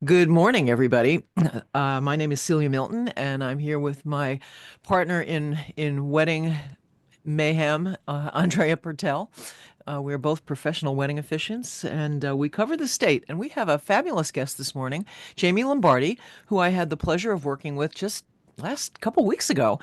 Good morning, everybody. My name is Celia Milton, and I'm here with my partner in wedding mayhem, Andrea Pertel. We're both professional wedding officiants, and we cover the state. And we have a fabulous guest this morning, Jamie Lombardi, who I had the pleasure of working with just last couple weeks ago.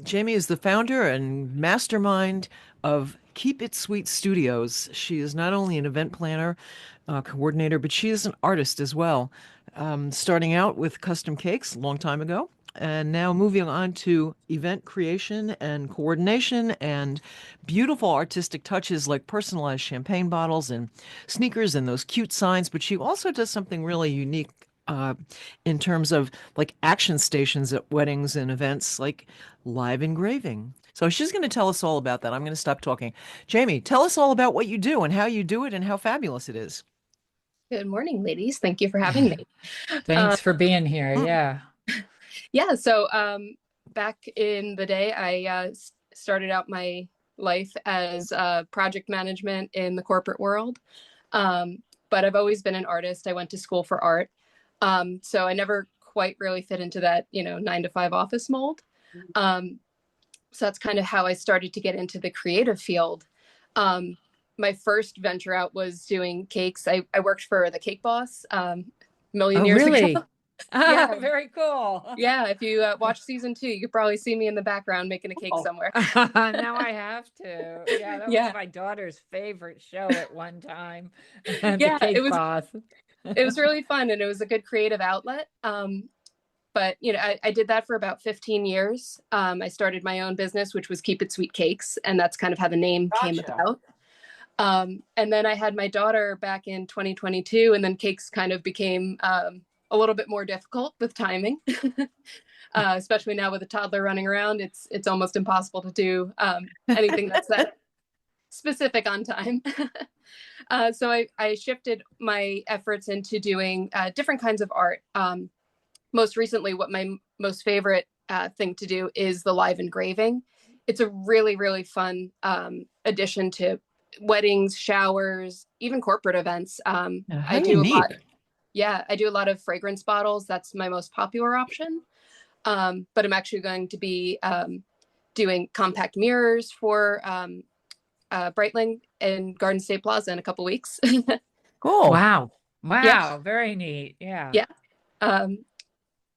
Jamie is the founder and mastermind of Keep It Sweet Studios. She is not only an event planner, coordinator, but she is an artist as well. Starting out with custom cakes a long time ago, and now moving on to event creation and coordination and beautiful artistic touches like personalized champagne bottles and sneakers and those cute signs. But she also does something really unique uh, in terms of like action stations at weddings and events, like live engraving. So she's going to tell us all about that. I'm going to stop talking. Jamie, tell us all about what you do and how you do it and how fabulous it is. Good morning, ladies. Thank you for having me. Uh, Thanks for being here. Mm. Yeah. yeah, so back in the day, I started out my life as project management in the corporate world. But I've always been an artist. I went to school for art. So I never quite really fit into that, 9 to 5 office mold. Um, so that's kind of how I started to get into the creative field. My first venture out was doing cakes. I worked for the Cake Boss a million Oh, years ago. really? Yeah, Very cool. yeah. If you watch season 2, you could probably see me in the background making a cake Oh. somewhere. Now I have to. Yeah, that was Yeah, my daughter's favorite show at one time. The yeah. It Cake was Boss. it was really fun, and it was a good creative outlet. But I did that for about 15 years. I started my own business, which was Keep It Sweet Cakes, and that's kind of how the name came Gotcha. about. And then I had my daughter back in 2022, and then cakes kind of became a little bit more difficult with timing. Especially now with a toddler running around, it's almost impossible to do anything that's that specific on time. So I shifted my efforts into doing different kinds of art. Most recently, what my most favorite thing to do is the live engraving. It's a really, really fun addition to weddings, showers, even corporate events. How I do a unique. lot. Yeah, I do a lot of fragrance bottles. That's my most popular option. But I'm actually going to be doing compact mirrors for Breitling and Garden State Plaza in a couple weeks. Cool. Wow. Yeah, Wow. Very neat. Yeah. yeah. Um,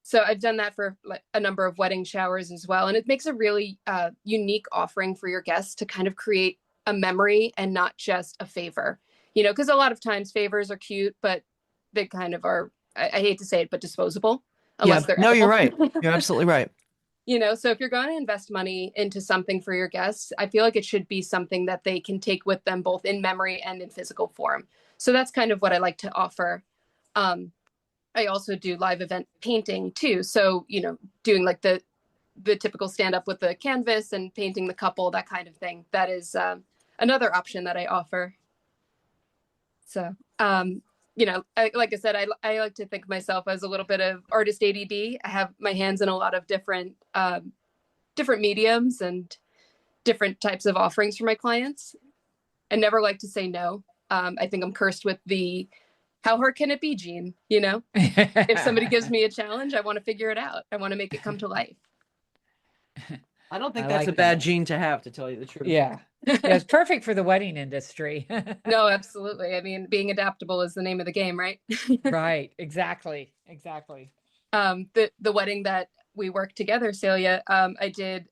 so I've done that for like a number of wedding showers as well, and it makes a really unique offering for your guests to kind of create a memory and not just a favor. Because a lot of times favors are cute, but they kind of are. I hate to say it, but disposable Yeah. unless they're No, you're edible. right. You're absolutely right. So if you're going to invest money into something for your guests, I feel like it should be something that they can take with them both in memory and in physical form. So that's kind of what I like to offer. Um, I also do live event painting too. So, doing like the typical stand up with the canvas and painting the couple, that kind of thing. That is another option that I offer. So, like I said, I like to think of myself as a little bit of artist ADD. I have my hands in a lot of different mediums and different types of offerings for my clients. I never like to say no. I think I'm cursed with the how hard can it be, Gene? If somebody gives me a challenge, I want to figure it out. I want to make it come to life. I don't I think that's a like bad that. gene to have, to tell you the truth. Yeah. Yeah. It's perfect for the wedding industry. No, absolutely. I mean, being adaptable is the name of the game, right? Right. Exactly. Exactly. The wedding that we worked together, Celia, I did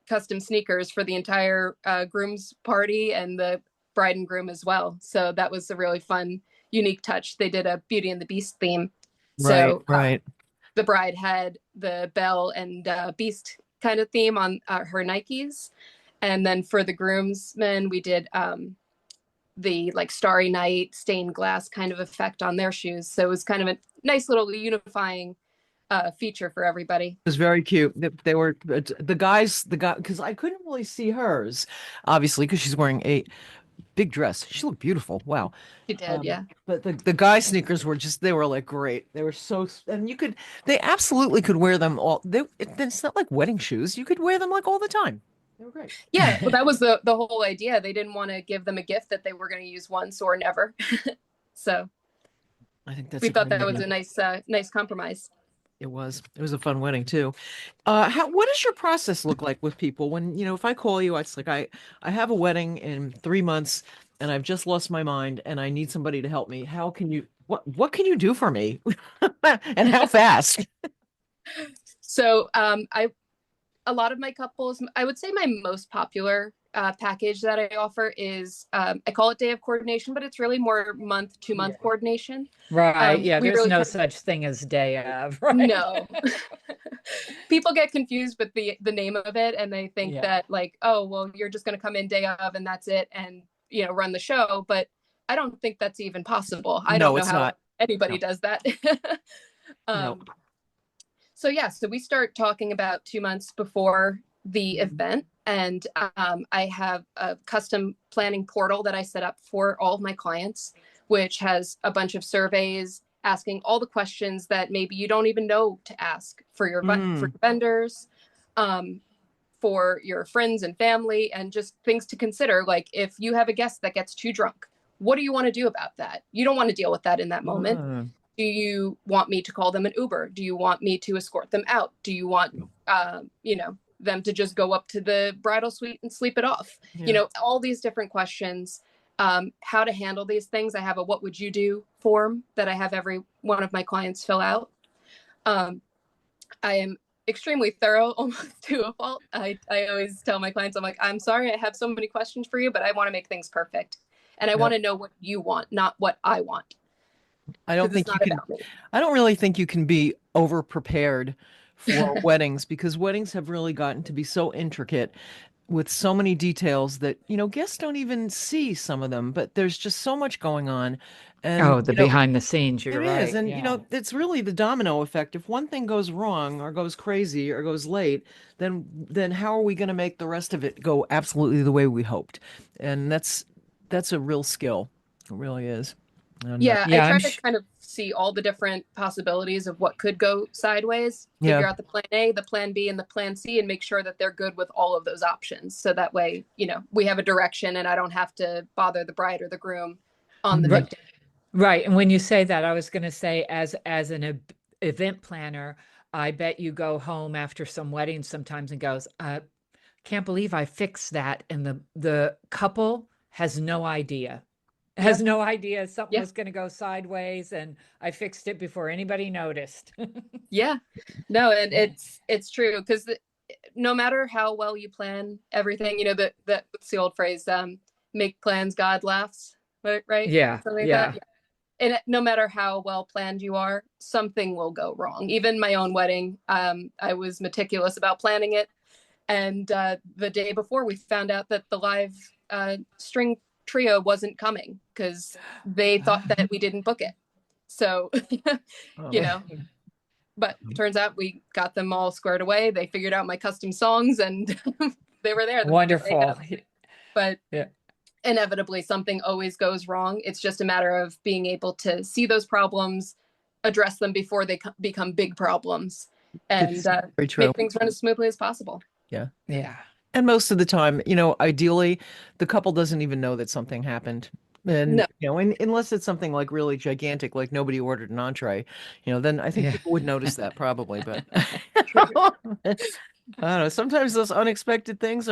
custom sneakers for the entire groom's party and the bride and groom as well. So that was a really fun, unique touch. They did a Beauty and the Beast theme. Right, So right. the bride had the Belle and Beast kind of theme on her Nikes. And then for the groomsmen, we did the like Starry Night stained glass kind of effect on their shoes. So it was kind of a nice little unifying feature for everybody. It was very cute. They were the guy, because I couldn't really see hers, obviously, because she's wearing a big dress. She looked beautiful. Wow. She did, yeah. But the guy sneakers were just, they were like great. They were so, and they absolutely could wear them all. It's not like wedding shoes. You could wear them like all the time. They were great. Yeah, well, that was the whole idea. They didn't want to give them a gift that they were going to use once or never. So I think that's We a thought great that was idea. a nice compromise. It was. It was a fun wedding too. What does your process look like with people when, if I call you, it's like I have a wedding in 3 months and I've just lost my mind and I need somebody to help me. What can you do for me? And how fast? So a lot of my couples, I would say my most popular package that I offer is I call it day of coordination, but it's really more month to month coordination. Right. Yeah. We There's really no such thing as day of, right? no. People get confused with the name of it, and they think that like, oh, well, you're just going to come in day of and that's it, and run the show. But I don't think that's even possible. I don't No, know it's how not. anybody No. does that. No. So so we start talking about 2 months before the event, and I have a custom planning portal that I set up for all of my clients, which has a bunch of surveys asking all the questions that maybe you don't even know to ask for your vendors, for your friends and family, and just things to consider. Like if you have a guest that gets too drunk, what do you want to do about that? You don't want to deal with that in that moment. Do you want me to call them an Uber? Do you want me to escort them out? Do you want, them to just go up to the bridal suite and sleep it off? All these different questions, how to handle these things. I have a what would you do form that I have every one of my clients fill out. I am extremely thorough, almost to a fault. I always tell my clients, I'm like, I'm sorry, I have so many questions for you, but I want to make things perfect. And I want to know what you want, not what I want. I don't think you can. I don't really think you can be over prepared for weddings, because weddings have really gotten to be so intricate with so many details that, guests don't even see some of them, but there's just so much going on. And the behind the scenes, you're it right. is. And, it's really the domino effect. If one thing goes wrong or goes crazy or goes late, then how are we going to make the rest of it go absolutely the way we hoped? And that's a real skill. It really is. And, I try to kind of see all the different possibilities of what could go sideways, figure out the plan A, the plan B, and the plan C, and make sure that they're good with all of those options. So that way, we have a direction and I don't have to bother the bride or the groom on the big day. Right. And when you say that, I was going to say, as an event planner, I bet you go home after some weddings sometimes and goes, can't believe I fixed that. And the couple has no idea. No idea something was going to go sideways, and I fixed it before anybody noticed. No, and it's true, because no matter how well you plan everything, that's the old phrase, make plans, God laughs, right? Yeah. Something like that. And no matter how well planned you are, something will go wrong. Even my own wedding, I was meticulous about planning it, and the day before we found out that the live string trio wasn't coming because they thought that we didn't book it. So, but turns out we got them all squared away. They figured out my custom songs and they were there. Wonderful. But inevitably something always goes wrong. It's just a matter of being able to see those problems, address them before they become big problems, and make things run as smoothly as possible. Yeah. And most of the time, ideally, the couple doesn't even know that something happened. And, unless it's something like really gigantic, like nobody ordered an entree, then I think people would notice that probably. But I don't know. Sometimes those unexpected things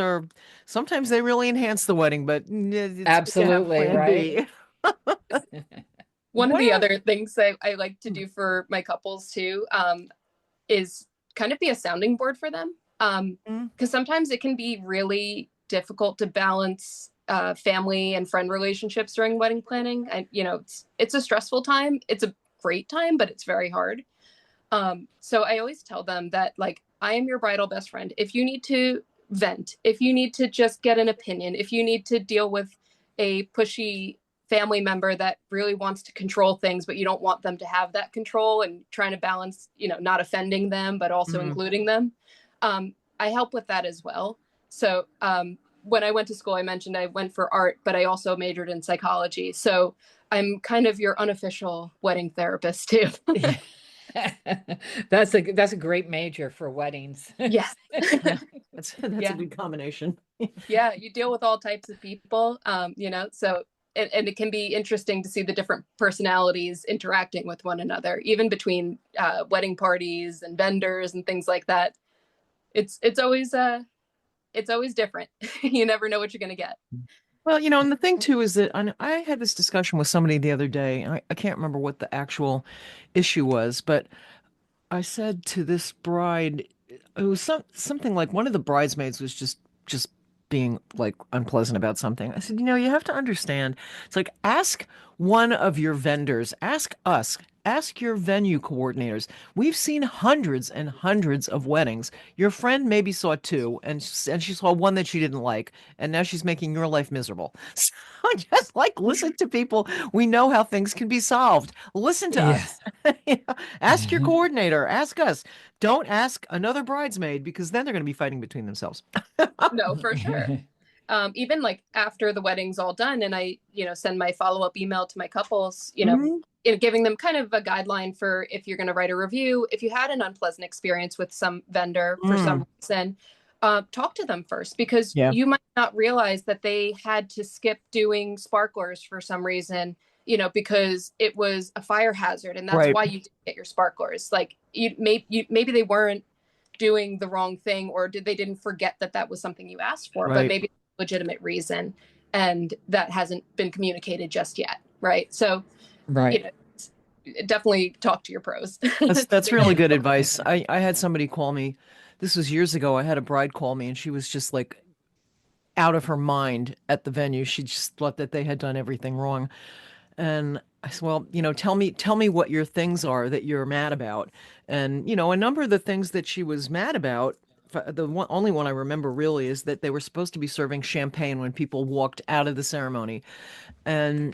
sometimes they really enhance the wedding, but it's absolutely right. One of the other things I like to do for my couples too, is kind of be a sounding board for them. Because sometimes it can be really difficult to balance family and friend relationships during wedding planning. And, it's a stressful time. It's a great time, but it's very hard. So I always tell them that, like, I am your bridal best friend. If you need to vent, if you need to just get an opinion, if you need to deal with a pushy family member that really wants to control things, but you don't want them to have that control, and trying to balance, not offending them, but also including them. I help with that as well. So when I went to school, I mentioned I went for art, but I also majored in psychology. So I'm kind of your unofficial wedding therapist too. That's a great major for weddings. Yes. That's a good combination. You deal with all types of people, so and it can be interesting to see the different personalities interacting with one another, even between wedding parties and vendors and things like that. It's always different. You never know what you're going to get. Well, and the thing too is that I had this discussion with somebody the other day. I can't remember what the actual issue was, but I said to this bride, it was something like one of the bridesmaids was just being like unpleasant about something. I said, you have to understand. It's like ask one of your vendors, ask us, ask your venue coordinators. We've seen hundreds and hundreds of weddings. Your friend maybe saw two, and she saw one that she didn't like, and now she's making your life miserable. So just like listen to people. We know how things can be solved. Listen to Yeah. us. Ask your coordinator. Ask us. Don't ask another bridesmaid because then they're going to be fighting between themselves. No, for sure. Even like after the wedding's all done, and I, send my follow-up email to my couples, giving them kind of a guideline for if you're going to write a review, if you had an unpleasant experience with some vendor for some reason, talk to them first, because you might not realize that they had to skip doing sparklers for some reason, because it was a fire hazard, and that's why you didn't get your sparklers. Like maybe they weren't doing the wrong thing, or they didn't forget that was something you asked for, but maybe a legitimate reason, and that hasn't been communicated just yet. Right. So, definitely talk to your pros. That's really good advice. I had somebody call me. This was years ago. I had a bride call me, and she was just like out of her mind at the venue. She just thought that they had done everything wrong. And I said, well, tell me what your things are that you're mad about. And, a number of the things that she was mad about, only one I remember really is that they were supposed to be serving champagne when people walked out of the ceremony. And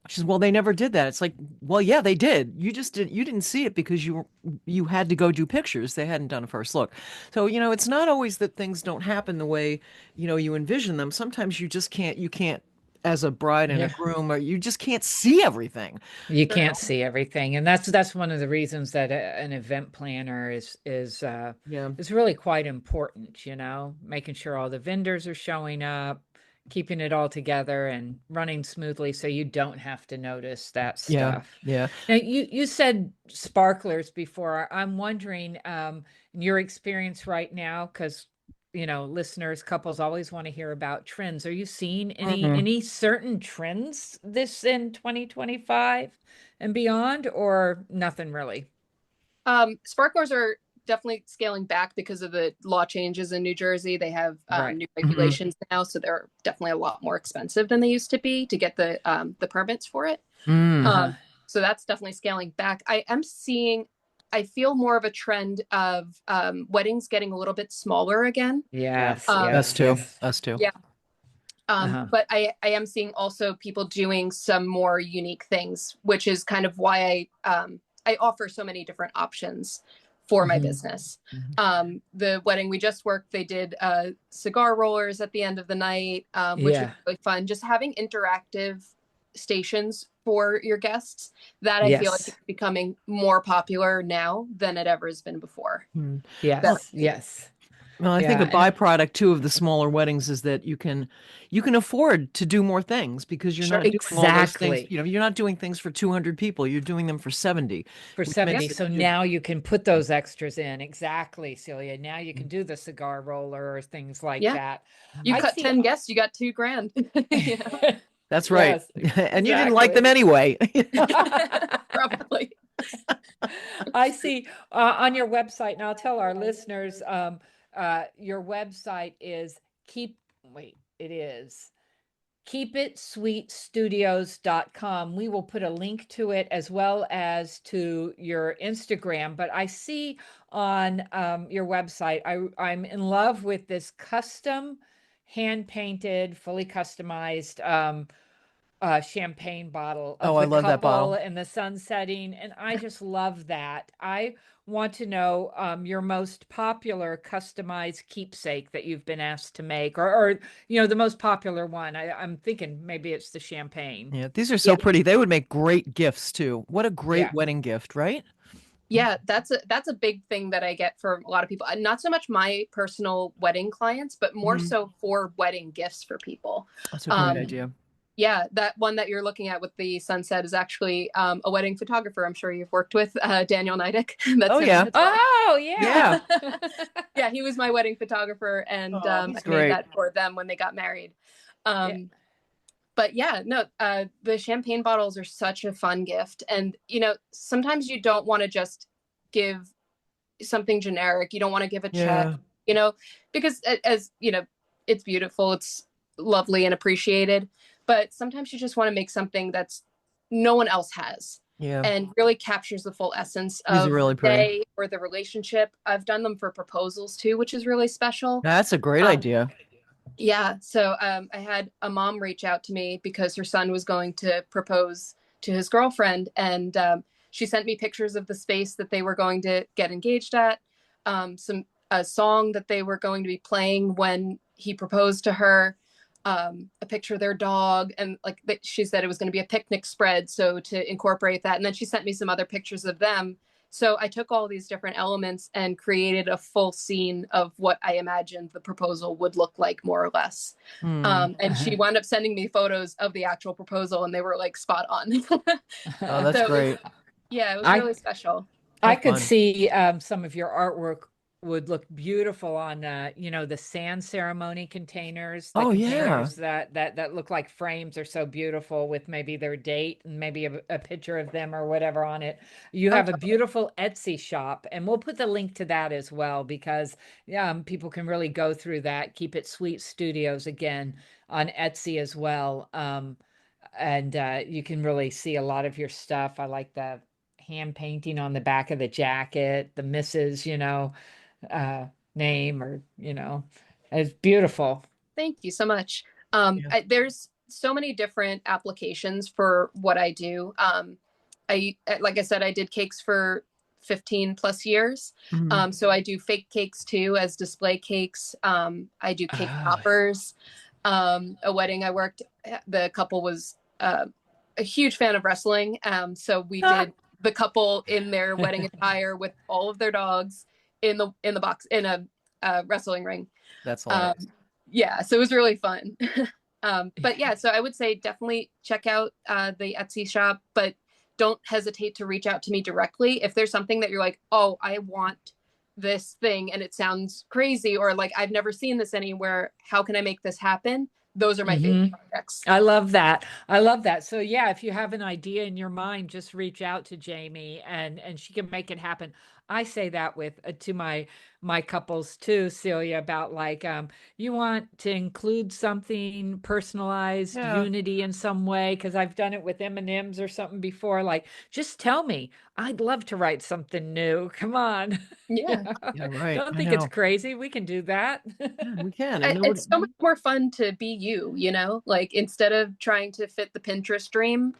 she says, well, they never did that. It's like, well, yeah, they did. You didn't see it because you had to go do pictures. They hadn't done a first look. So, it's not always that things don't happen the way, you envision them. Sometimes you can't as a bride and a groom, or you just can't see everything. You can't see everything, and that's one of the reasons that an event planner is really quite important. Making sure all the vendors are showing up, keeping it all together and running smoothly, so you don't have to notice that stuff. Yeah. Now you said sparklers before. I'm wondering, in your experience right now, because listeners, couples always want to hear about trends. Are you seeing any certain trends this in 2025 and beyond, or nothing really? Sparklers are definitely scaling back because of the law changes in New Jersey. They have new regulations now, so they're definitely a lot more expensive than they used to be to get the permits for it. So that's definitely scaling back. I feel more of a trend of weddings getting a little bit smaller again. Yes. Us too. Yeah. But I am seeing also people doing some more unique things, which is kind of why I offer so many different options for my business. The wedding we just worked, they did cigar rollers at the end of the night, which was really fun. Just having interactive stations for your guests, that I feel like is becoming more popular now than it ever has been before. Yes. Well, I think a byproduct too of the smaller weddings is that you can afford to do more things because you're not doing all those things. You're not doing things for 200 people. You're doing them for 70. So now you can put those extras in. Exactly, Celia. Now you can do the cigar roller or things like that. You cut 10 guests, you got $2,000. That's right. And you didn't like them anyway. Probably. I see on your website, and I'll tell our listeners, your website is keepitsweetstudios.com. We will put a link to it as well as to your Instagram. But I see on your website, I'm in love with this custom hand-painted, fully customized champagne bottle of I the love that bottle and the sun setting, and I just love that. I want to know your most popular customized keepsake that you've been asked to make, or the most popular one. I'm thinking maybe it's the champagne. Yeah, these are so pretty. They would make great gifts too. What a great wedding gift, right? Yeah, that's a big thing that I get from a lot of people. Not so much my personal wedding clients, but more so for wedding gifts for people. That's a great idea. Yeah, that one that you're looking at with the sunset is actually a wedding photographer I'm sure you've worked with, Daniel Nidick. That's Oh him. yeah. As well. Oh, yeah. Yeah, he was my wedding photographer, and Oh, I he's made great. that for them when they got married. Yeah. But yeah, no, the champagne bottles are such a fun gift. And, sometimes you don't want to just give something generic. You don't want to give a check, because as it's beautiful, it's lovely and appreciated. But sometimes you just want to make something that's no one else has. Yeah. And really captures the full essence These are of really the pretty. day or the relationship. I've done them for proposals too, which is really special. That's a great idea. Yeah. So I had a mom reach out to me because her son was going to propose to his girlfriend. And she sent me pictures of the space that they were going to get engaged at, a song that they were going to be playing when he proposed to her, a picture of their dog. And she said it was going to be a picnic spread. So to incorporate that. And then she sent me some other pictures of them. So I took all these different elements and created a full scene of what I imagined the proposal would look like, more or less. And she wound up sending me photos of the actual proposal, and they were like spot on. Oh, that's So great. it was really special. I How could fun. see some of your artwork would look beautiful on the sand ceremony containers. The Oh, yeah. containers that look like frames are so beautiful, with maybe their date and maybe a picture of them or whatever on it. You have a beautiful Etsy shop, and we'll put the link to that as well, because people can really go through that. Keep It Sweet Studios again on Etsy as well. And you can really see a lot of your stuff. I like the hand painting on the back of the jacket, the Mrs. Name, or it's beautiful. Thank you so much. Yeah. There's so many different applications for what I do. Like I said, I did cakes for 15 plus years. Mhm. So I do fake cakes too, as display cakes. I do cake Oh. toppers. A wedding I worked, the couple was a huge fan of wrestling. So we did the couple in their wedding attire with all of their dogs in the box in a wrestling ring. That's hilarious. Yeah, so it was really fun. But yeah, so I would say definitely check out the Etsy shop, but don't hesitate to reach out to me directly if there's something that you're like, oh, I want this thing and it sounds crazy, or like I've never seen this anywhere. How can I make this happen? Those are my favorite projects. I love that. I love that. So yeah, if you have an idea in your mind, just reach out to Jamie, and she can make it happen. I say that with to my couples too, Celia, about like you want to include something personalized, unity in some way, because I've done it with M&Ms or something before. Like, just tell me. I'd love to write something new. Come on. Yeah. Yeah, right. Don't think it's crazy. We can do that. Yeah, we can. It's so much more fun to be you, like instead of trying to fit the Pinterest dream,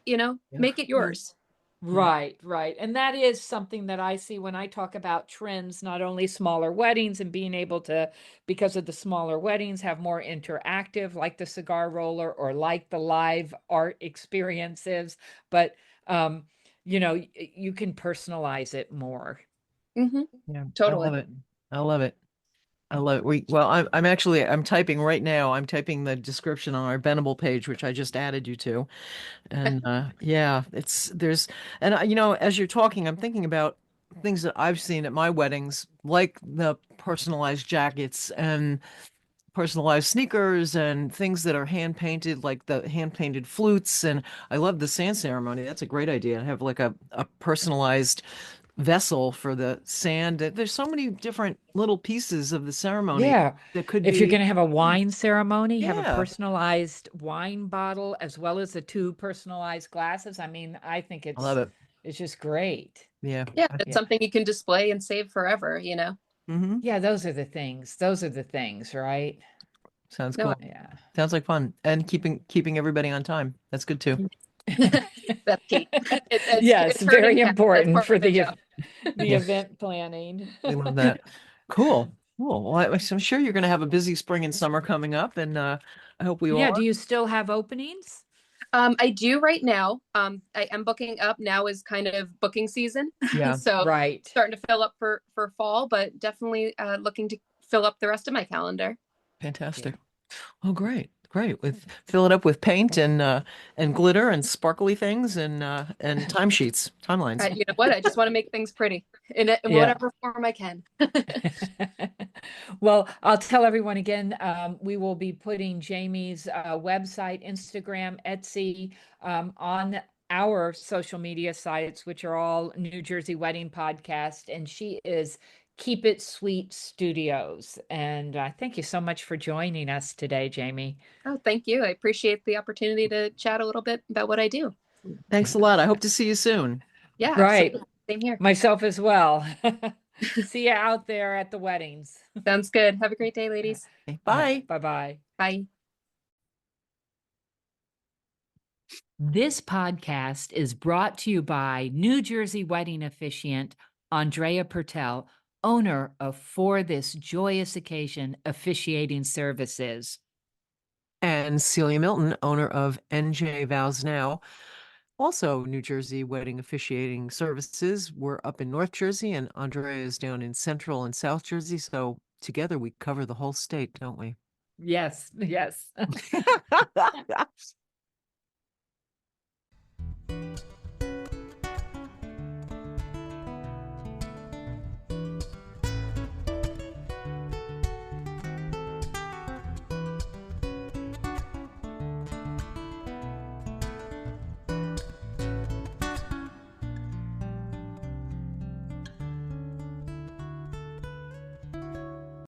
make it yours. Right. And that is something that I see when I talk about trends, not only smaller weddings and being able to, because of the smaller weddings, have more interactive, like the cigar roller or like the live art experiences, but you can personalize it more. Mm-hmm. Yeah, Totally. I love it. I'm typing right now. I'm typing the description on our Bendable page, which I just added you to. And as you're talking, I'm thinking about things that I've seen at my weddings, like the personalized jackets and personalized sneakers and things that are hand painted, like the hand painted flutes. And I love the sand ceremony. That's a great idea. Have like a personalized vessel for the sand. There's so many different little pieces of the ceremony that could if you're be. going to have a wine ceremony, have a Yeah. personalized wine bottle as well as the 2 personalized glasses. I mean, I think I love it. it's just great. Yeah. It's something you can display and save forever, Mm-hmm. Yeah, those are the things, right? Sounds No, cool. Yeah. Sounds like fun. And keeping everybody on time. That's good too. That's key. Yes, very That's important part for of the the job. the event planning. I love that. Cool. Well, I'm sure you're going to have a busy spring and summer coming up, and I hope we all Yeah, are. do you still have openings? I do right now. I am booking up. Now is kind of booking season. Yeah. So Right. starting to fill up for fall, but definitely looking to fill up the rest of my calendar. Fantastic. Oh, great. Great. Fill it up with paint and glitter and sparkly things and timesheets, timelines. You know what? I just want to make things pretty in Yeah. whatever form I can. Well, I'll tell everyone again, we will be putting Jamie's website, Instagram, Etsy, on our social media sites, which are all New Jersey Wedding Podcast. And she is Keep It Sweet Studios. And thank you so much for joining us today, Jamie. Oh, thank you. I appreciate the opportunity to chat a little bit about what I do. Thanks a lot. I hope to see you soon. Yeah, Right. absolutely. Same here. Myself as well. See you out there at the weddings. Sounds good. Have a great day, ladies. Bye. Bye-bye. Bye. This podcast is brought to you by New Jersey wedding officiant Andrea Pertel, owner of For This Joyous Occasion Officiating Services. And Celia Milton, owner of NJ Vows Now, also New Jersey Wedding Officiating Services. We're up in North Jersey and Andrea is down in Central and South Jersey. So together we cover the whole state, don't we? Yes, yes.